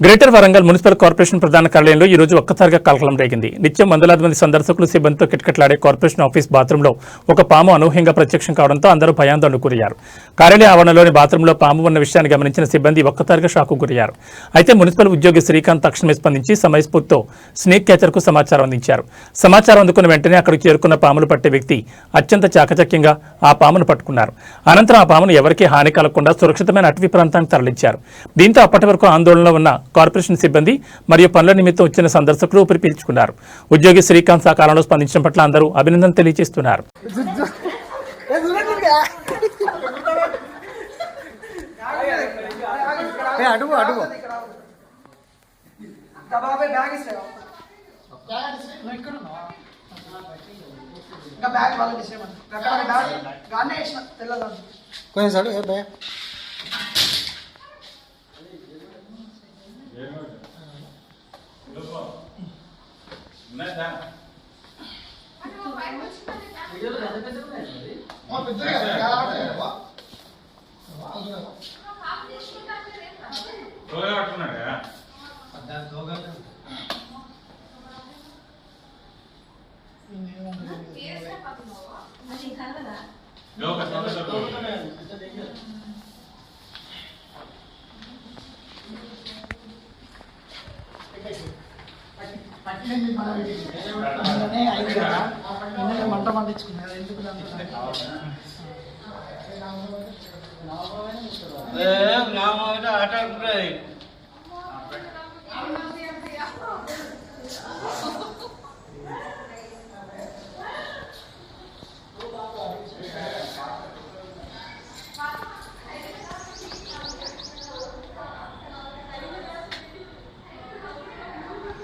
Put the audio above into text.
Greater Warangal municipal corporation ప్రధాన కార్యాలయంలో ఈ రోజు ఒక్కసారిగా కలకలం రేగింది. నిత్యం వందలాది మంది సందర్శకులు సిబ్బందితో కిటకిటలాడే కార్పొరేషన్ ఆఫీస్ బాత్రూంలో ఒక పాము అనూహ్యంగా ప్రత్యక్షం కావడంతో అందరూ భయాందోళనకు గురయ్యారు. కార్యాలయ ఆవరణలోని బాత్రూంలో పాము ఉన్న విషయాన్ని గమనించిన సిబ్బంది ఒక్కసారిగా షాకు గురయ్యారు. అయితే మున్సిపల్ ఉద్యోగి శ్రీకాంత్ తక్షణమే స్పందించి సమయస్ఫూర్తితో స్నేక్ క్యాచర్కు సమాచారం అందించారు. సమాచారం అందుకున్న వెంటనే అక్కడికి చేరుకున్న పాములు పట్టే వ్యక్తి అత్యంత చాకచక్యంగా ఆ పామును పట్టుకున్నారు. అనంతరం ఆ పామును ఎవరికీ హాని కలగకుండా సురక్షితమైన అటవీ ప్రాంతానికి తరలించారు. దీంతో అప్పటి వరకు ఆందోళనలో ఉన్న కార్పొరేషన్ సిబ్బంది మరియు పనుల నిమిత్తం వచ్చిన సందర్శకులు ఊపిరి పీల్చుకున్నారు. ఉద్యోగి శ్రీకాంత్ సకాలంలో స్పందించడం పట్ల అందరూ అభినందన తెలియజేస్తున్నారు. మంట పండించుకున్నారు ఎందుకు ఆట